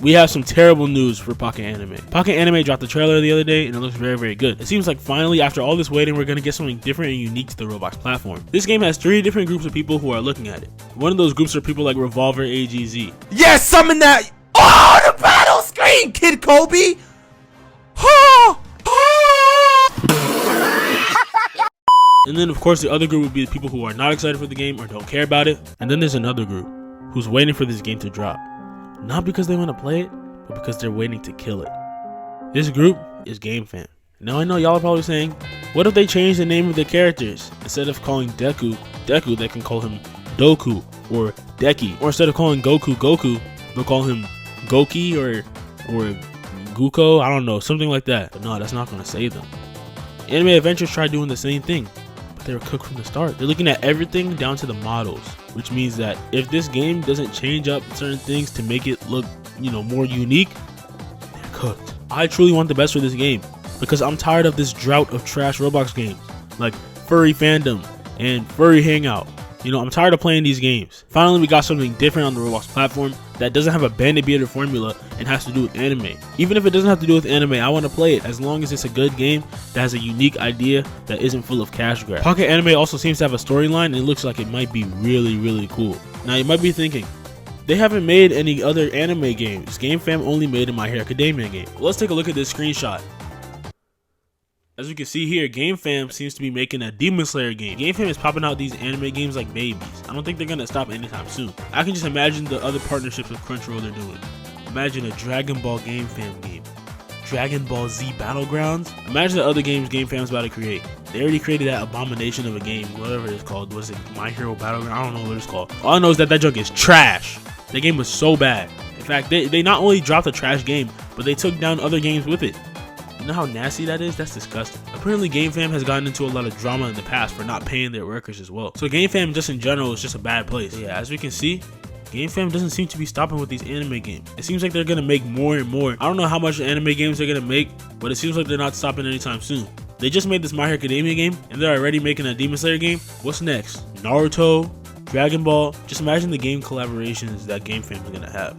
we have some terrible news for Pocket Anime. Pocket Anime dropped the trailer the other day and it looks very, very good. It seems like finally, after all this waiting, we're gonna get something different and unique to the Roblox platform. This game has 3 different groups of people who are looking at it. One of those groups are people like Revolver AGZ. Yes, summon that! Oh, the battle screen, Kid Kobe! Oh! And then of course the other group would be the people who are not excited for the game or don't care about it. And then there's another group who's waiting for this game to drop. Not because they want to play it, but because they're waiting to kill it. This group is GameFam. Now I know y'all are probably saying, what if they change the name of the characters? Instead of calling Deku, they can call him Doku or Deki. Or instead of calling Goku, they'll call him Goki or Guko, I don't know, something like that. But no, that's not going to save them. Anime Adventures tried doing the same thing, but they were cooked from the start. They're looking at everything down to the models, which means that if this game doesn't change up certain things to make it look, more unique, they're cooked. I truly want the best for this game because I'm tired of this drought of trash Roblox games like Furry Fandom and Furry Hangout. I'm tired of playing these games. Finally, we got something different on the Roblox platform that doesn't have a bandit beater formula and has to do with anime. Even if it doesn't have to do with anime, I want to play it as long as it's a good game that has a unique idea that isn't full of cash grab. Pocket Anime also seems to have a storyline and it looks like it might be really, really cool. Now you might be thinking, they haven't made any other anime games. GameFam only made a My Hero Academia game. Well, let's take a look at this screenshot. As you can see here, GameFam seems to be making a Demon Slayer game. GameFam is popping out these anime games like babies. I don't think they're gonna stop anytime soon. I can just imagine the other partnerships with Crunchyroll they're doing. Imagine a Dragon Ball GameFam game. Dragon Ball Z Battlegrounds. Imagine the other games GameFam's about to create. They already created that abomination of a game, whatever it's called. Was it My Hero Battleground? I don't know what it's called. All I know is that junk is trash. That game was so bad. In fact, they not only dropped a trash game, but they took down other games with it. You know how nasty that is? That's disgusting. Apparently GameFam has gotten into a lot of drama in the past for not paying their workers as well. So GameFam just in general is just a bad place. Yeah, as we can see, GameFam doesn't seem to be stopping with these anime games. It seems like they're gonna make more and more. I don't know how much anime games they're gonna make, but it seems like they're not stopping anytime soon. They just made this My Hero Academia game and they're already making a Demon Slayer game. What's next? Naruto, Dragon Ball. Just imagine the game collaborations that GameFam is gonna have.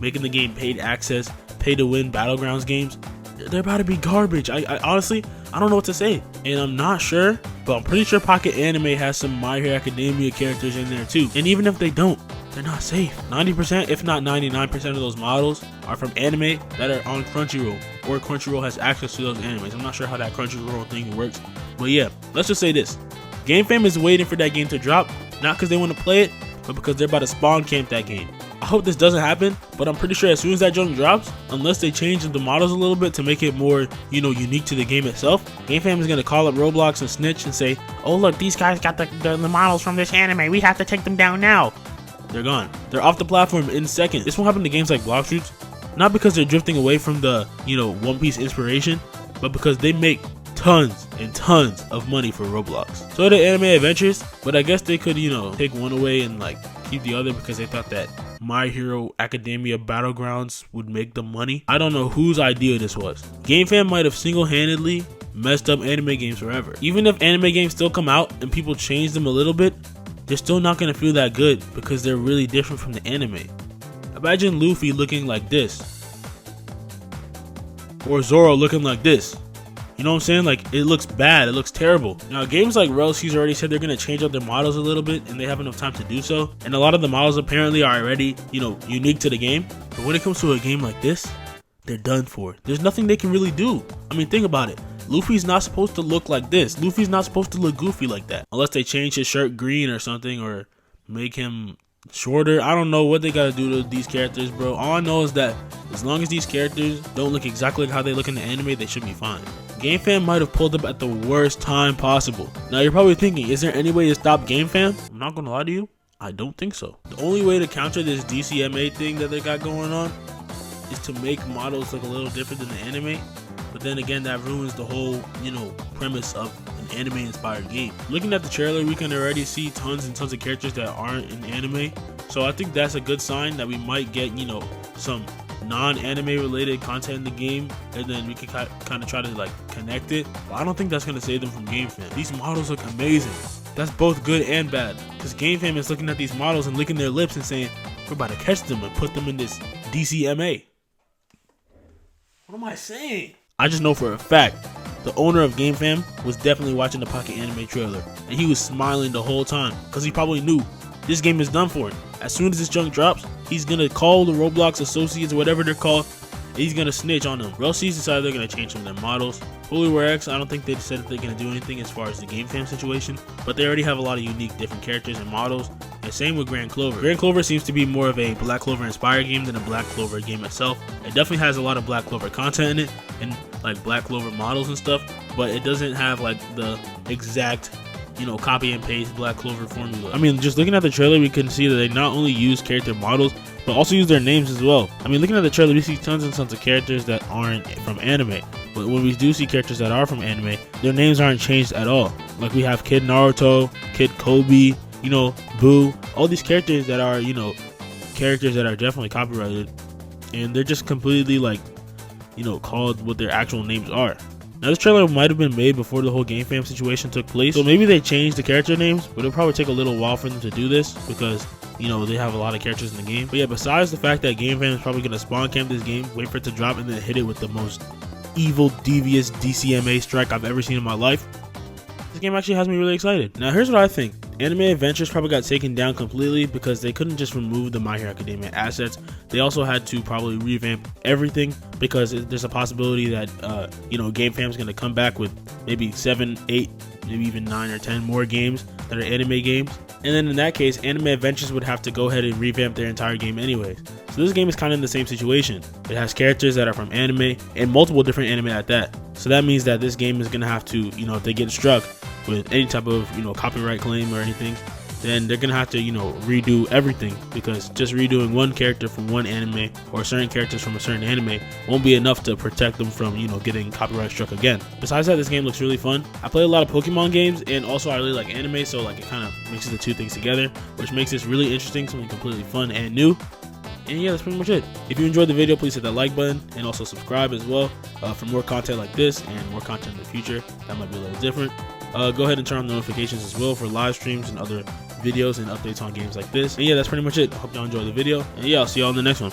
Making the game paid access, pay to win Battlegrounds games. They're about to be garbage. I honestly, I don't know what to say. And I'm not sure, but I'm pretty sure Pocket Anime has some My Hero Academia characters in there too. And even if they don't, they're not safe. 90%, if not 99% of those models are from anime that are on Crunchyroll, or Crunchyroll has access to those animes. I'm not sure how that Crunchyroll thing works, but yeah, let's just say this. GameFam is waiting for that game to drop, not because they want to play it, but because they're about to spawn camp that game. I hope this doesn't happen, but I'm pretty sure as soon as that junk drops, unless they change the models a little bit to make it more, unique to the game itself, GameFam is going to call up Roblox and snitch and say, oh look, these guys got the models from this anime, we have to take them down now. They're gone. They're off the platform in seconds. This won't happen to games like Blox Fruits, not because they're drifting away from the, One Piece inspiration, but because they make tons and tons of money for Roblox. So the Anime Adventures, but I guess they could, take one away and keep the other because they thought that My Hero Academia Battlegrounds would make them money. I don't know whose idea this was. GameFam might have single-handedly messed up anime games forever. Even if anime games still come out and people change them a little bit, they're still not going to feel that good because they're really different from the anime. Imagine Luffy looking like this, or Zoro looking like this. You know what I'm saying? It looks bad. It looks terrible. Now, games like RELL already said they're going to change up their models a little bit, and they have enough time to do so. And a lot of the models apparently are already, unique to the game. But when it comes to a game like this, they're done for. There's nothing they can really do. I mean, think about it. Luffy's not supposed to look like this. Luffy's not supposed to look goofy like that. Unless they change his shirt green or something, or make him shorter. I don't know what they gotta do to these characters, bro. All I know is that as long as these characters don't look exactly like how they look in the anime, they should be fine. GameFam might have pulled up at the worst time possible. Now you're probably thinking, is there any way to stop GameFam? I'm not gonna lie to you, I don't think so. The only way to counter this DCMA thing that they got going on is to make models look a little different than the anime. But then again, that ruins the whole, premise of an anime-inspired game. Looking at the trailer, we can already see tons and tons of characters that aren't in anime. So I think that's a good sign that we might get, some non-anime related content in the game, and then we can kind of try to connect it. But I don't think that's going to save them from GameFam. These models look amazing. That's both good and bad, because GameFam is looking at these models and licking their lips and saying, we're about to catch them and put them in this DCMA. What am I saying? I just know for a fact the owner of GameFam was definitely watching the Pocket Anime trailer, and he was smiling the whole time because he probably knew this game is done for it. As soon as this junk drops, he's gonna call the Roblox associates or whatever they're called, and he's gonna snitch on them. Relsey's decided they're gonna change some of their models. Holyware X, I don't think they said that they're gonna do anything as far as the GameFam situation, but they already have a lot of unique different characters and models. And same with Grand Clover. Grand Clover seems to be more of a Black Clover inspired game than a Black Clover game itself. It definitely has a lot of Black Clover content in it and like Black Clover models and stuff, but it doesn't have like the exact, you know, copy and paste Black Clover formula. I mean, just looking at the trailer, we can see that they not only use character models, but also use their names as well. I mean, looking at the trailer, we see tons and tons of characters that aren't from anime. But when we do see characters that are from anime, their names aren't changed at all. Like we have Kid Naruto, Kid Kobe, you know, Boo, all these characters that are, you know, characters that are definitely copyrighted, and they're just completely like, you know, called what their actual names are. Now this trailer might have been made before the whole GameFam situation took place, so maybe they changed the character names, but it'll probably take a little while for them to do this because, you know, they have a lot of characters in the game. But yeah, besides the fact that GameFam is probably going to spawn camp this game, wait for it to drop, and then hit it with the most evil, devious DCMA strike I've ever seen in my life, this game actually has me really excited. Now here's what I think. Anime Adventures probably got taken down completely because they couldn't just remove the My Hero Academia assets. They also had to probably revamp everything because there's a possibility that you know, GameFam's going to come back with maybe 7, 8, maybe even 9 or 10 more games that are anime games. And then in that case, Anime Adventures would have to go ahead and revamp their entire game anyways. So this game is kind of in the same situation. It has characters that are from anime and multiple different anime at that. So that means that this game is going to have to, you know, if they get struck with any type of, you know, copyright claim or anything, then they're gonna have to, you know, redo everything, because just redoing one character from one anime or certain characters from a certain anime won't be enough to protect them from, you know, getting copyright struck again. Besides that, this game looks really fun. I play a lot of Pokemon games, and also I really like anime, so like it kind of mixes the two things together, which makes this really interesting, something completely fun and new. And yeah, that's pretty much it. If you enjoyed the video, please hit that like button and also subscribe as well for more content like this and more content in the future that might be a little different. Go ahead and turn on notifications as well for live streams and other videos and updates on games like this. And yeah, that's pretty much it. I hope y'all enjoyed the video, and yeah, I'll see y'all in the next one.